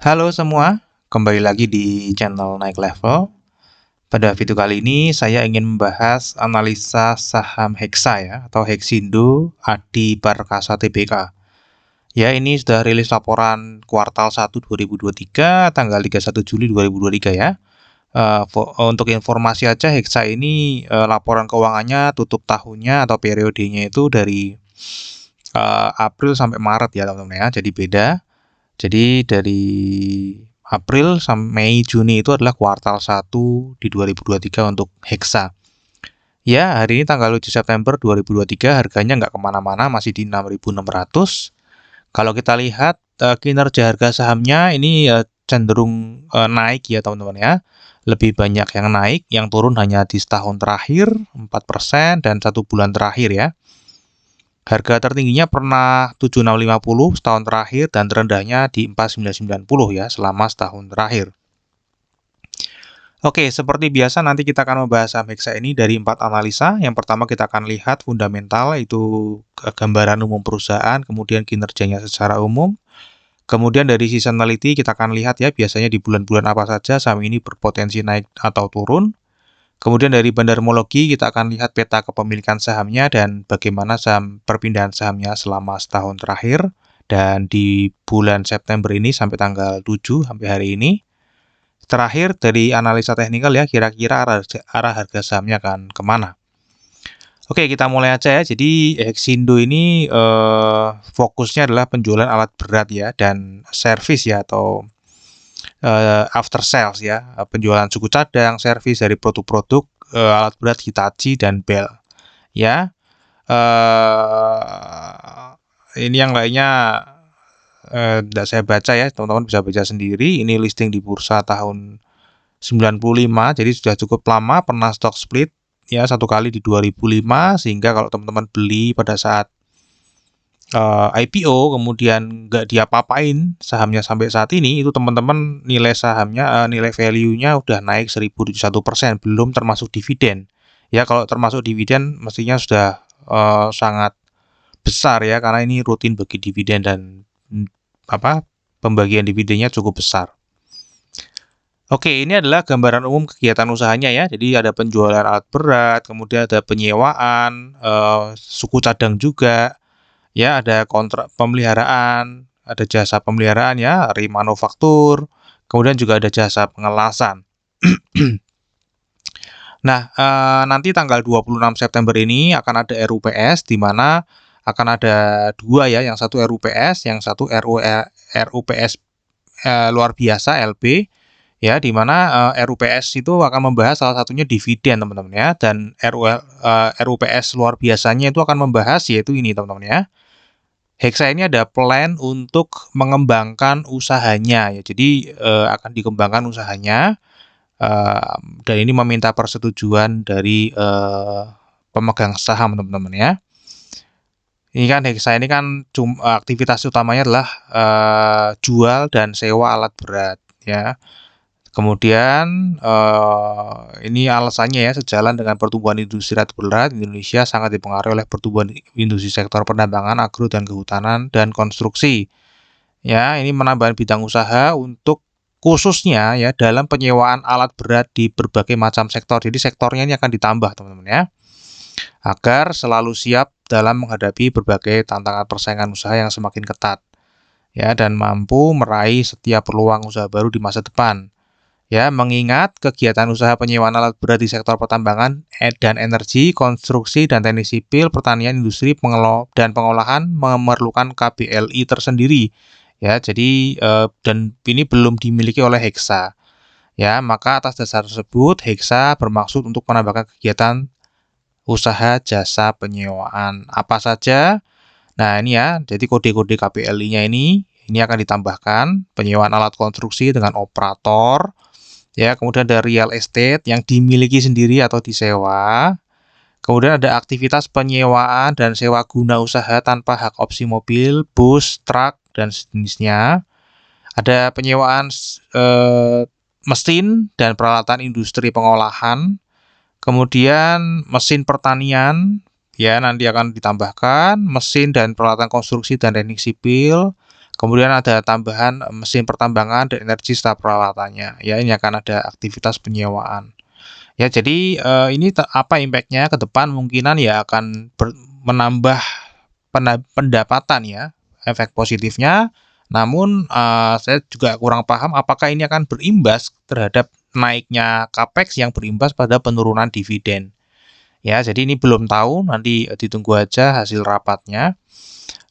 Halo semua, kembali lagi di channel Naik Level. Pada video kali ini saya ingin membahas analisa saham Hexa ya, atau Hexindo Adi Perkasa Tbk. Ya, ini sudah rilis laporan kuartal 1 2023 tanggal 31 Juli 2023 ya. Untuk informasi aja, Hexa ini laporan keuangannya tutup tahunnya atau periodenya itu dari April sampai Maret ya teman-teman ya, jadi beda. Jadi dari April sampai Mei Juni itu adalah kuartal 1 di 2023 untuk Hexa. Ya, hari ini tanggal 7 September 2023 harganya nggak kemana-mana, masih di 6.600. Kalau kita lihat kinerja harga sahamnya ini cenderung naik ya teman-teman ya. Lebih banyak yang naik, yang turun hanya di setahun terakhir 4% dan 1 bulan terakhir ya. Harga tertingginya pernah 7650 setahun terakhir dan terendahnya di 4990 ya selama setahun terakhir. Oke, seperti biasa nanti kita akan membahas saham Hexa ini dari 4 analisa. Yang pertama kita akan lihat fundamental, itu gambaran umum perusahaan, kemudian kinerjanya secara umum. Kemudian dari seasonality kita akan lihat ya biasanya di bulan-bulan apa saja saham ini berpotensi naik atau turun. Kemudian dari bandarmologi kita akan lihat peta kepemilikan sahamnya dan bagaimana perpindahan sahamnya selama setahun terakhir dan di bulan September ini sampai tanggal 7 sampai hari ini. Terakhir dari analisa teknikal ya, kira-kira arah harga sahamnya akan kemana. Oke, kita mulai aja ya. Jadi Hexindo ini fokusnya adalah penjualan alat berat ya dan servis ya atau after sales ya, penjualan suku cadang, servis dari produk-produk alat berat Hitachi dan Bell ya. Ini yang lainnya tidak saya baca ya, teman-teman bisa baca sendiri. Ini listing di bursa tahun 95, jadi sudah cukup lama, pernah stock split ya satu kali di 2005, sehingga kalau teman-teman beli pada saat IPO kemudian nggak diapa-apain sahamnya sampai saat ini, itu teman-teman nilai sahamnya, nilai value-nya udah naik 1001%, belum termasuk dividen. Ya kalau termasuk dividen mestinya sudah sangat besar ya, karena ini rutin bagi dividen dan pembagian dividennya cukup besar. Oke, ini adalah gambaran umum kegiatan usahanya ya. Jadi ada penjualan alat berat, kemudian ada penyewaan, suku cadang juga. Ya, ada kontrak pemeliharaan, ada jasa pemeliharaan ya, remanufaktur, kemudian juga ada jasa pengelasan. Nah, nanti tanggal 26 September ini akan ada RUPS, di mana akan ada dua ya, yang satu RUPS, yang satu RUPS luar biasa LP. Ya, di mana RUPS itu akan membahas salah satunya dividen teman-teman ya, dan RUPS luar biasanya itu akan membahas yaitu ini teman-teman ya. Hexa ini ada plan untuk mengembangkan usahanya ya, jadi akan dikembangkan usahanya dan ini meminta persetujuan dari pemegang saham teman-teman ya. Ini kan Hexa ini kan aktivitas utamanya adalah jual dan sewa alat berat ya. Kemudian ini alasannya ya, sejalan dengan pertumbuhan industri alat berat, Indonesia sangat dipengaruhi oleh pertumbuhan industri sektor penambangan, agro dan kehutanan dan konstruksi. Ya, ini menambah bidang usaha untuk khususnya ya dalam penyewaan alat berat di berbagai macam sektor. Jadi sektornya ini akan ditambah teman-teman ya, agar selalu siap dalam menghadapi berbagai tantangan persaingan usaha yang semakin ketat ya, dan mampu meraih setiap peluang usaha baru di masa depan. Ya, mengingat kegiatan usaha penyewaan alat berat di sektor pertambangan dan energi, konstruksi dan teknik sipil, pertanian, industri, dan pengolahan memerlukan KBLI tersendiri. Ya, jadi dan ini belum dimiliki oleh Hexa. Ya, maka atas dasar tersebut Hexa bermaksud untuk menambahkan kegiatan usaha jasa penyewaan apa saja. Nah, ini ya, jadi kode-kode KBLI-nya ini akan ditambahkan penyewaan alat konstruksi dengan operator. Ya, kemudian ada real estate yang dimiliki sendiri atau disewa. Kemudian ada aktivitas penyewaan dan sewa guna usaha tanpa hak opsi mobil, bus, truk, dan sejenisnya. Ada penyewaan mesin dan peralatan industri pengolahan. Kemudian mesin pertanian, ya nanti akan ditambahkan, mesin dan peralatan konstruksi dan teknik sipil. Kemudian ada tambahan mesin pertambangan dan energi serta peralatannya. Ya, ini akan ada aktivitas penyewaan. Ya, jadi ini apa impact-nya ke depan mungkinan ya akan menambah pendapatan ya, efek positifnya. Namun saya juga kurang paham apakah ini akan berimbas terhadap naiknya capex yang berimbas pada penurunan dividen. Ya, jadi ini belum tahu, nanti ditunggu aja hasil rapatnya.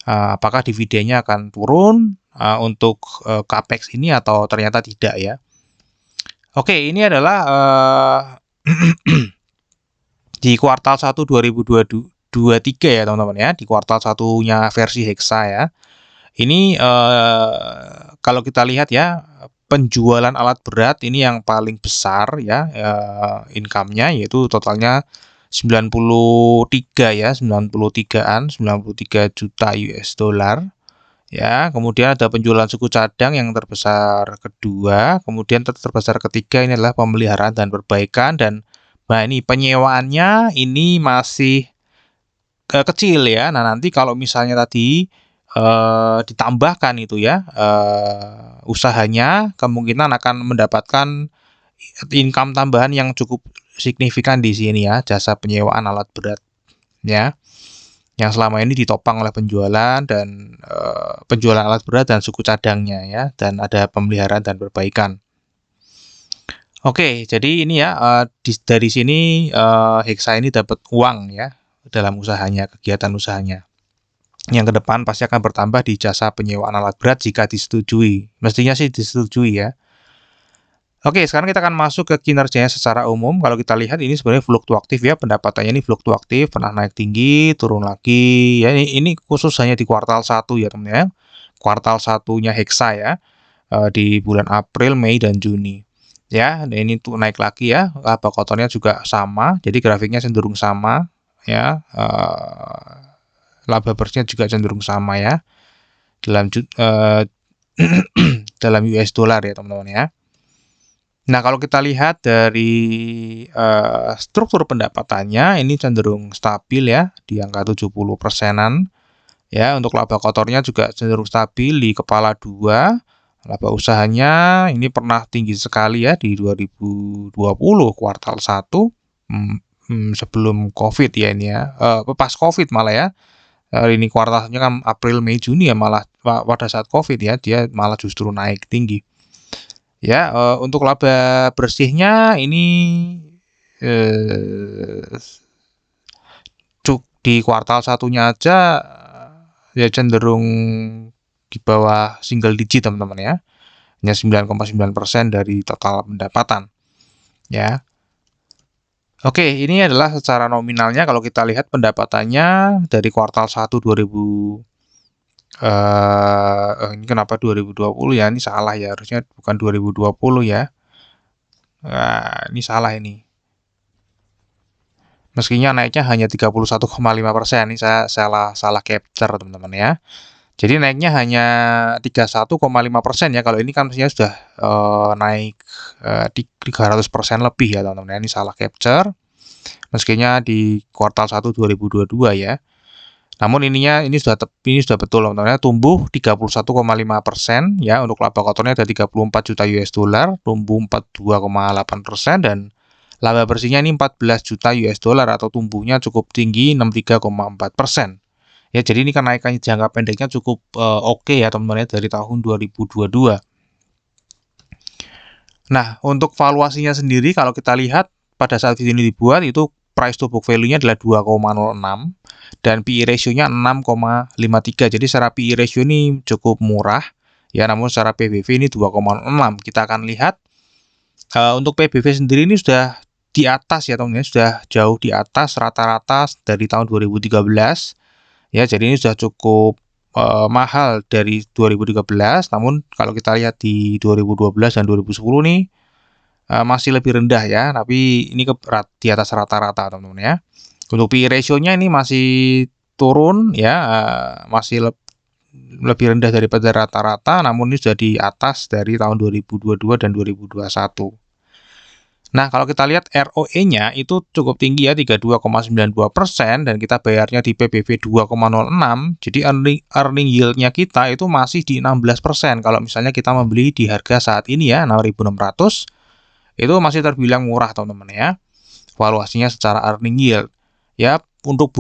Apakah dividennya akan turun untuk capex ini atau ternyata tidak ya. Oke, ini adalah di kuartal 1 2023 ya teman-teman ya, di kuartal satunya versi Hexa ya. Ini kalau kita lihat ya, penjualan alat berat ini yang paling besar ya, income-nya yaitu totalnya 93 ya, 93-an, 93 juta US dollar. Ya, kemudian ada penjualan suku cadang yang terbesar kedua, kemudian terbesar ketiga ini adalah pemeliharaan dan perbaikan, dan nah ini penyewaannya ini masih kecil ya. Nah, nanti kalau misalnya tadi ditambahkan itu ya usahanya, kemungkinan akan mendapatkan income tambahan yang cukup signifikan di sini ya, jasa penyewaan alat berat ya, yang selama ini ditopang oleh penjualan dan penjualan alat berat dan suku cadangnya ya, dan ada pemeliharaan dan perbaikan. Oke, jadi ini ya dari sini Hexa ini dapat uang ya dalam usahanya, kegiatan usahanya. Yang ke depan pasti akan bertambah di jasa penyewaan alat berat jika disetujui. Mestinya sih disetujui ya. Oke, sekarang kita akan masuk ke kinerjanya secara umum. Kalau kita lihat ini sebenarnya fluktuatif ya, pendapatannya ini fluktuatif, pernah naik tinggi, turun lagi. Ya, ini khusus hanya di kuartal 1 ya teman-teman ya. Kuartal 1-nya Hexa ya, di bulan April, Mei, dan Juni. Ya, dan ini tuh naik lagi ya, laba kotornya juga sama, jadi grafiknya cenderung sama ya. Laba bersihnya juga cenderung sama ya, dalam dalam US dollar ya teman-teman ya. Nah, kalau kita lihat dari struktur pendapatannya ini cenderung stabil ya, di angka 70%-an ya. Untuk laba kotornya juga cenderung stabil di kepala 2. Laba usahanya ini pernah tinggi sekali ya di 2020 kuartal 1 sebelum Covid ya ini ya. Pas Covid malah ya. Ini kuartalnya kan April, Mei, Juni ya, malah pada saat Covid ya, dia malah justru naik tinggi. Ya, untuk laba bersihnya ini di kuartal satunya aja ya cenderung di bawah single digit teman-teman ya. Hanya 9,9% dari total pendapatan. Ya. Oke, ini adalah secara nominalnya kalau kita lihat pendapatannya dari kuartal 1 ini kenapa 2020 ya? Ini salah ya, harusnya bukan 2020 ya. Nah, ini salah ini. Meskinya naiknya hanya 31,5%. Ini saya salah capture teman-teman ya. Jadi naiknya hanya 31,5% ya. Kalau ini kan mestinya sudah naik 300% lebih ya teman-teman. Ini salah capture. Meskinya di kuartal 1 2022 ya. Namun ini sudah betul teman-teman ya. Tumbuh 31,5% ya. Untuk laba kotornya ada 34 juta US dollar, tumbuh 42,8%, dan laba bersihnya ini 14 juta US dollar atau tumbuhnya cukup tinggi 63,4%. Ya, jadi ini kenaikan jangka pendeknya cukup oke ya teman-teman ya, dari tahun 2022. Nah, untuk valuasinya sendiri kalau kita lihat pada saat video ini dibuat itu price to book value-nya adalah 2,06 dan PE ratio-nya 6,53. Jadi secara PE ratio ini cukup murah ya, namun secara PBV ini 2,6. Kita akan lihat untuk PBV sendiri ini sudah di atas ya teman-teman, sudah jauh di atas rata-rata dari tahun 2013. Ya, jadi ini sudah cukup mahal dari 2013, namun kalau kita lihat di 2012 dan 2010 nih masih lebih rendah ya, tapi ini di atas rata-rata teman-teman ya. Untuk PE ratio-nya ini masih turun ya, masih lebih rendah daripada rata-rata, namun ini sudah di atas dari tahun 2022 dan 2021. Nah, kalau kita lihat ROE-nya itu cukup tinggi ya, 32,92% dan kita bayarnya di PBV 2,06. Jadi earning earning yield-nya kita itu masih di 16%. Kalau misalnya kita membeli di harga saat ini ya, 6.600, itu masih terbilang murah, teman-teman ya. Valuasinya secara earning yield. Ya, untuk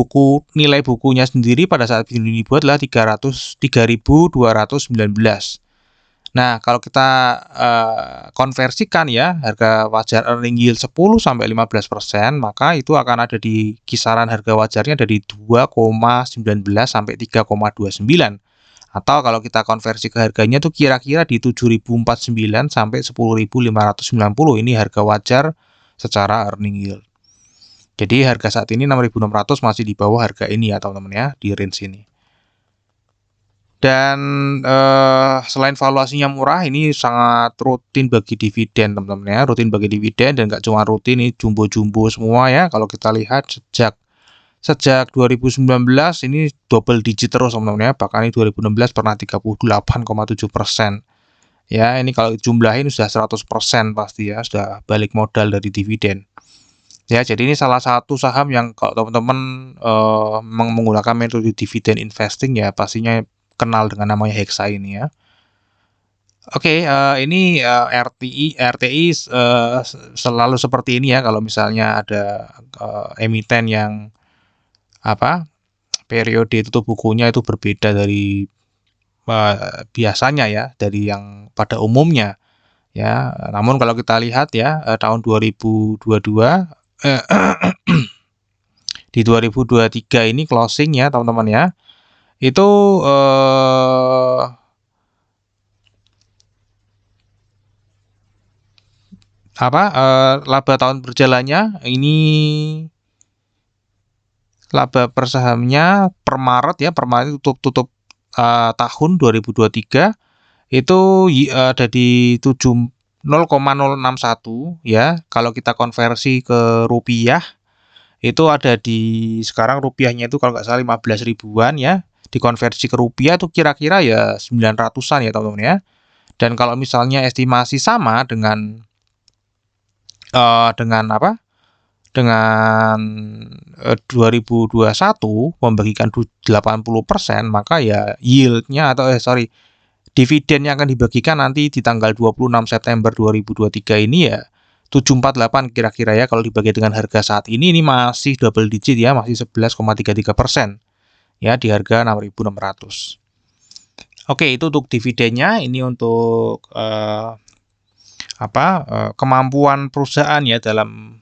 nilai bukunya sendiri pada saat ini dibuat adalah 3.219. Nah, kalau kita konversikan ya, harga wajar earning yield 10-15%, maka itu akan ada di kisaran harga wajarnya dari 2,19 sampai 3,29. Atau kalau kita konversi ke harganya tuh kira-kira di 7.049 sampai 10.590. Ini harga wajar secara earning yield. Jadi harga saat ini 6.600 masih di bawah harga ini ya, teman-teman ya, di range ini. Dan selain valuasinya murah, ini sangat rutin bagi dividen, teman-teman ya. Rutin bagi dividen dan nggak cuma rutin, ini jumbo-jumbo semua ya. Kalau kita lihat sejak 2019 ini double digit terus, teman-teman ya. Bahkan ini 2016 pernah 38,7%. Ya, ini kalau jumlahin sudah 100% pasti ya, sudah balik modal dari dividen. Ya, jadi ini salah satu saham yang kalau teman-teman menggunakan metode dividen investing ya pastinya kenal dengan namanya Hexa ini ya. Oke, ini RTI selalu seperti ini ya kalau misalnya ada emiten yang apa periode tutup bukunya itu berbeda dari biasanya ya, dari yang pada umumnya ya. Namun kalau kita lihat ya tahun 2022 di 2023 ini closing ya teman-teman ya, itu laba tahun berjalannya ini, laba per sahamnya per Maret ya, per Maret tutup tahun 2023 itu ada di 0,061 ya. Kalau kita konversi ke rupiah itu ada di, sekarang rupiahnya itu kalau nggak salah 15 ribuan ya, dikonversi ke rupiah itu kira-kira ya 900-an ya teman-teman ya. Dan kalau misalnya estimasi sama dengan apa? Dengan 2021 membagikan 80%, maka ya yieldnya atau dividen yang akan dibagikan nanti di tanggal 26 September 2023 ini ya 748 kira-kira ya, kalau dibagi dengan harga saat ini masih double digit ya, masih 11,33% ya di harga 6.600. Oke, itu untuk dividennya. Ini untuk kemampuan perusahaan ya dalam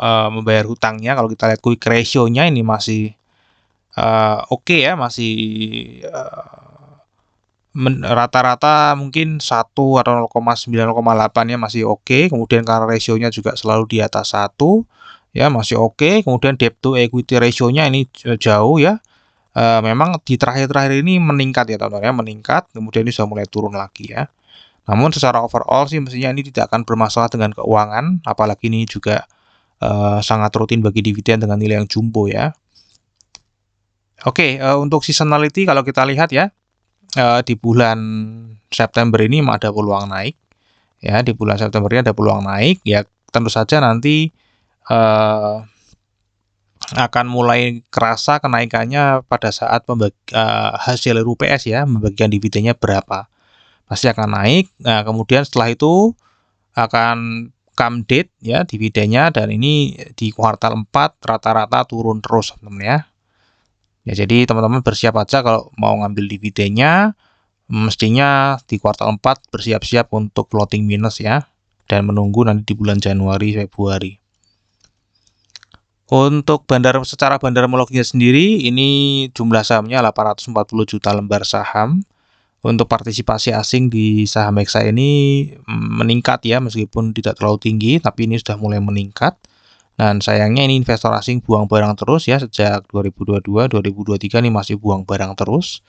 membayar hutangnya. Kalau kita lihat quick ratio-nya ini masih oke ya, masih rata-rata mungkin 1 atau 0,9 0,8 ya masih oke. Kemudian karena rasionya juga selalu di atas 1 ya masih oke. Kemudian debt to equity ratio-nya ini jauh ya. Memang di terakhir-terakhir ini meningkat ya teman-teman ya, meningkat. Kemudian ini sudah mulai turun lagi ya. Namun secara overall sih mestinya ini tidak akan bermasalah dengan keuangan, apalagi ini juga sangat rutin bagi dividen dengan nilai yang jumbo ya. Oke, untuk seasonality kalau kita lihat ya, di bulan September ini ada peluang naik ya, di bulan September ini ada peluang naik ya. Tentu saja nanti akan mulai kerasa kenaikannya pada saat hasil RUPS ya, membagikan dividennya berapa, pasti akan naik. Nah, kemudian setelah itu akan come date ya dividennya, dan ini di kuartal 4 rata-rata turun terus teman-teman ya. Ya, jadi teman-teman bersiap aja kalau mau ngambil dividennya, mestinya di kuartal 4 bersiap-siap untuk floating minus ya, dan menunggu nanti di bulan Januari Februari. Untuk secara bandarmologinya sendiri, ini jumlah sahamnya 840 juta lembar saham. Untuk partisipasi asing di saham Hexa ini meningkat ya, meskipun tidak terlalu tinggi, tapi ini sudah mulai meningkat. Dan sayangnya ini investor asing buang barang terus ya, sejak 2022, 2023 ini masih buang barang terus.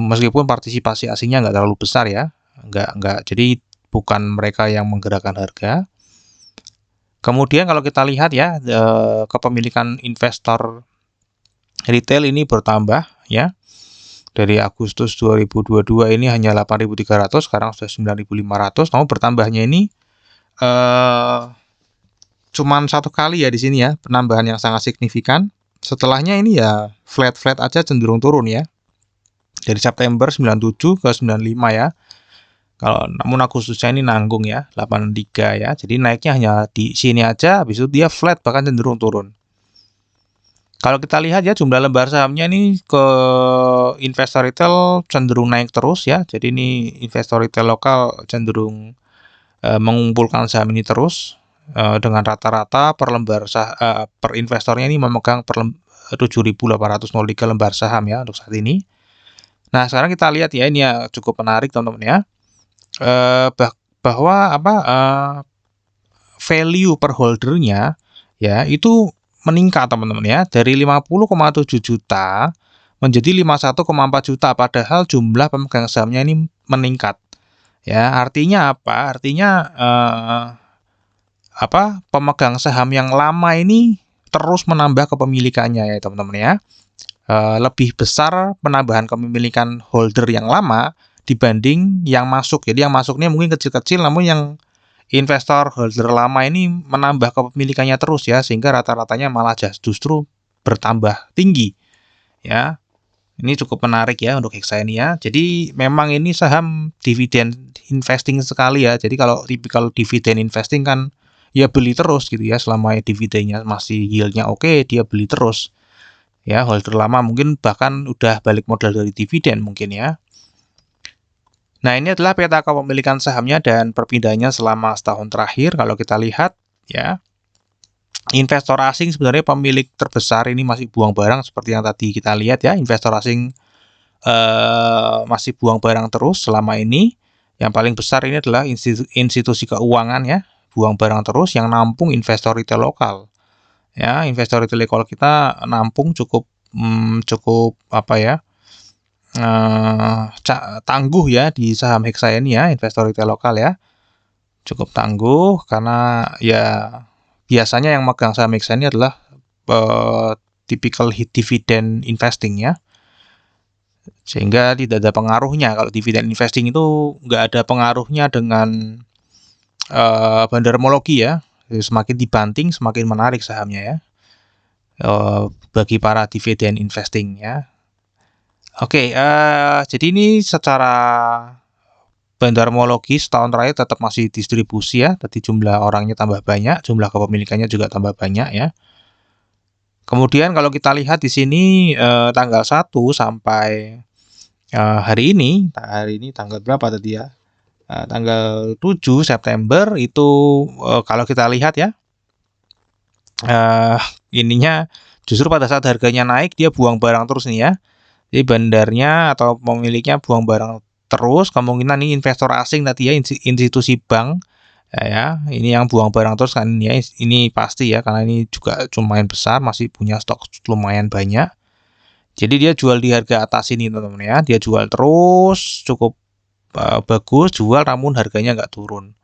Meskipun partisipasi asingnya nggak terlalu besar ya, nggak, jadi bukan mereka yang menggerakkan harga. Kemudian kalau kita lihat ya, kepemilikan investor retail ini bertambah ya. Dari Agustus 2022 ini hanya 8.300, sekarang sudah 9.500. Namun bertambahnya ini cuman satu kali ya di sini ya, penambahan yang sangat signifikan. Setelahnya ini ya flat-flat aja cenderung turun ya. Dari September 97 ke 95 ya. Kalau namun Agustusnya ini nanggung ya, 83 ya. Jadi naiknya hanya di sini aja, habis itu dia flat bahkan cenderung turun. Kalau kita lihat ya jumlah lembar sahamnya ini ke investor retail cenderung naik terus ya. Jadi ini investor retail lokal cenderung mengumpulkan saham ini terus dengan rata-rata per per investornya ini memegang 7.803 lembar saham ya untuk saat ini. Nah, sekarang kita lihat ya ini ya cukup menarik teman-teman ya. Bahwa value per holdernya ya itu meningkat teman-teman ya dari 50,7 juta menjadi 51,4 juta padahal jumlah pemegang sahamnya ini meningkat. Ya, artinya apa? Artinya pemegang saham yang lama ini terus menambah kepemilikannya ya teman-teman ya. Lebih besar penambahan kepemilikan holder yang lama dibanding yang masuk. Jadi yang masuknya mungkin kecil-kecil namun yang investor holder lama ini menambah kepemilikannya terus ya sehingga rata-ratanya malah justru bertambah tinggi ya. Ini cukup menarik ya untuk Hexaenia. Jadi memang ini saham dividen investing sekali ya. Jadi kalau tipikal dividen investing kan ya beli terus gitu ya selama dividennya masih yieldnya oke, dia beli terus. Ya, holder lama mungkin bahkan udah balik modal dari dividen mungkin ya. Nah, ini adalah peta kepemilikan sahamnya dan perpindahannya selama setahun terakhir. Kalau kita lihat ya, investor asing sebenarnya pemilik terbesar ini masih buang barang seperti yang tadi kita lihat ya. Investor asing masih buang barang terus selama ini. Yang paling besar ini adalah institusi keuangan ya, buang barang terus yang nampung investor retail lokal. Ya, investor retail lokal kita nampung cukup tangguh ya di saham Hexaenia investor retail lokal ya. Cukup tangguh karena ya biasanya yang megang saham Hexaenia adalah typical dividend investing ya. Sehingga tidak ada pengaruhnya. Kalau dividen investing itu nggak ada pengaruhnya dengan bandarmologi ya. Semakin dibanting semakin menarik sahamnya ya. Bagi para dividen investing ya. Oke, jadi ini secara bandarmologi setahun terakhir tetap masih distribusi ya. Tadi jumlah orangnya tambah banyak, jumlah kepemilikannya juga tambah banyak ya. Kemudian kalau kita lihat di sini tanggal 1 sampai hari ini tanggal berapa tadi ya? Tanggal 7 September itu kalau kita lihat ya, ininya justru pada saat harganya naik dia buang barang terus nih ya. Jadi bandarnya atau pemiliknya buang barang terus, kemungkinan ini investor asing tadi ya, institusi bank ya, ini yang buang barang terus kan ya, ini pasti ya karena ini juga lumayan besar, masih punya stok lumayan banyak. Jadi dia jual di harga atas ini teman-teman ya, dia jual terus cukup bagus, jual namun harganya nggak turun.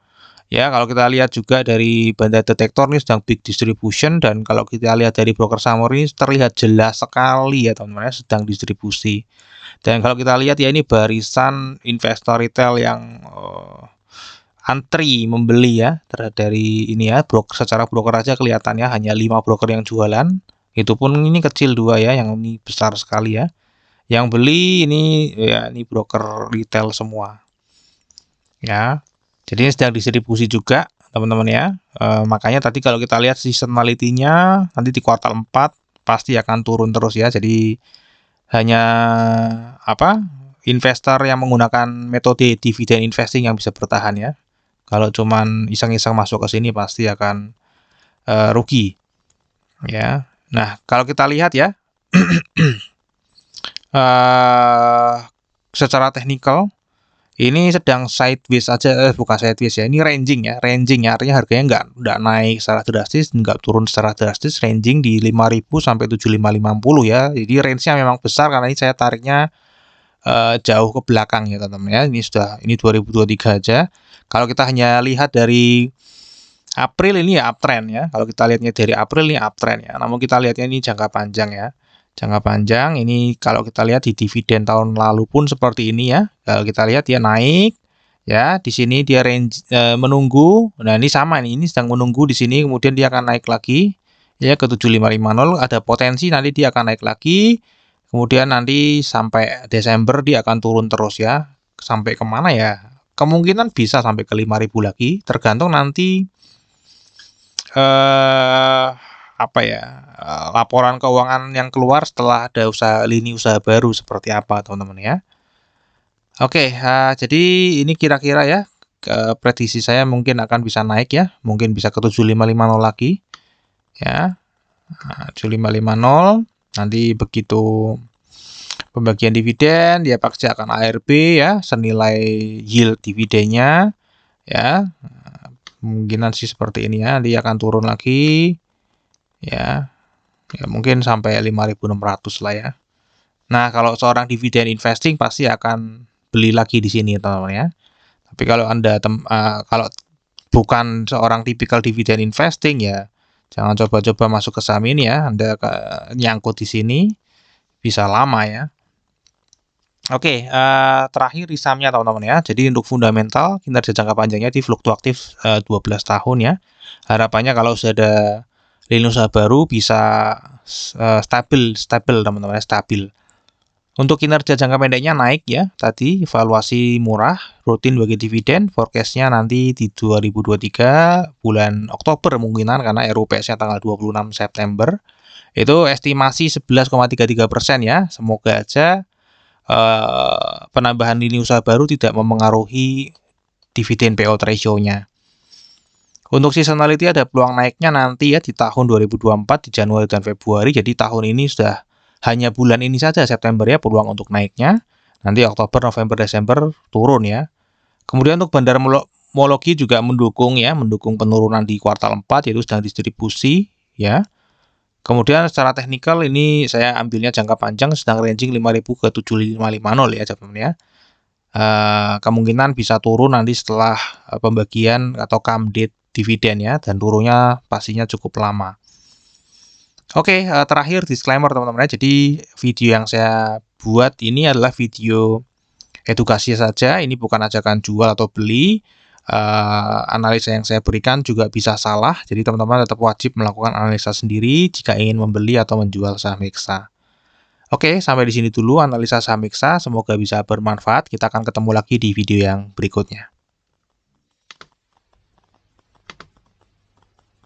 Ya, kalau kita lihat juga dari Bandar Detektor ini sedang big distribution dan kalau kita lihat dari broker summary ini terlihat jelas sekali ya teman-teman ya, sedang distribusi. Dan kalau kita lihat ya ini barisan investor retail yang antri membeli ya dari ini ya, secara broker aja kelihatannya hanya 5 broker yang jualan. Itu pun ini kecil 2 ya, yang ini besar sekali ya. Yang beli ini ya ini broker retail semua. Ya. Jadi ini sedang distribusi juga teman-teman ya. Makanya tadi kalau kita lihat seasonality-nya nanti di kuartal 4 pasti akan turun terus ya. Jadi hanya investor yang menggunakan metode dividen investing yang bisa bertahan ya. Kalau cuman iseng-iseng masuk ke sini pasti akan rugi. Ya. Nah, kalau kita lihat ya secara teknikal ini sedang sideways aja, bukan sideways ya, ini ranging ya, artinya harganya nggak naik secara drastis, nggak turun secara drastis, ranging di 5.000 sampai 7.550 ya, jadi range-nya memang besar karena ini saya tariknya jauh ke belakang ya teman-teman ya, ini 2023 aja. Kalau kita hanya lihat dari April ini ya uptrend ya, kalau kita lihatnya dari April ini uptrend ya, namun kita lihatnya ini jangka panjang ya. Jangka panjang ini kalau kita lihat di dividen tahun lalu pun seperti ini ya. Kalau kita lihat dia naik, Ya, di sini dia menunggu. Nah, ini sama nih, ini sedang menunggu di sini, kemudian dia akan naik lagi ya ke 7550, ada potensi nanti dia akan naik lagi. Kemudian nanti sampai Desember dia akan turun terus ya. Sampai kemana ya? Kemungkinan bisa sampai ke 5000 lagi, tergantung nanti eh apa ya? Laporan keuangan yang keluar setelah ada lini usaha baru seperti apa, teman-teman ya. Oke, jadi ini kira-kira ya, prediksi saya mungkin akan bisa naik ya, mungkin bisa ke 7550 lagi, ya, 7550, nanti begitu pembagian dividen, dia pasti akan ARB ya, senilai yield dividennya, ya, kemungkinan sih seperti ini ya, dia akan turun lagi, ya, ya mungkin sampai 5.600 lah ya. Nah, kalau seorang dividen investing pasti akan beli lagi di sini, teman-teman ya. Tapi kalau Anda kalau bukan seorang tipikal dividen investing ya, jangan coba-coba masuk ke saham ini ya. Anda nyangkut di sini bisa lama ya. Oke, terakhir di sahamnya teman-teman ya. Jadi untuk fundamental kinerja jangka panjangnya di fluktuatif 12 tahun ya. Harapannya kalau sudah ada lini usaha baru bisa stabil teman-teman ya, stabil. Untuk kinerja jangka pendeknya naik ya, tadi valuasi murah, rutin bagi dividen, forecast-nya nanti di 2023 bulan Oktober kemungkinan karena RUPS-nya tanggal 26 September. Itu estimasi 11,33% ya. Semoga aja penambahan lini usaha baru tidak memengaruhi dividen payout ratio-nya. Untuk seasonality ada peluang naiknya nanti ya di tahun 2024 di Januari dan Februari. Jadi tahun ini sudah hanya bulan ini saja September ya peluang untuk naiknya. Nanti Oktober, November, Desember turun ya. Kemudian untuk Bandar Mologi juga mendukung ya, mendukung penurunan di kuartal 4 yaitu sedang distribusi ya. Kemudian secara teknikal ini saya ambilnya jangka panjang sedang ranging 5000 ke 7550 ya teman-teman ya. Kemungkinan bisa turun nanti setelah pembagian atau come date dividen ya, dan turunnya pastinya cukup lama. Oke, terakhir disclaimer teman-teman ya. Jadi video yang saya buat ini adalah video edukasi saja, ini bukan ajakan jual atau beli. Analisa yang saya berikan juga bisa salah, jadi teman-teman tetap wajib melakukan analisa sendiri jika ingin membeli atau menjual saham Hexa. Oke, sampai di sini dulu analisa saham Hexa, semoga bisa bermanfaat. Kita akan ketemu lagi di video yang berikutnya.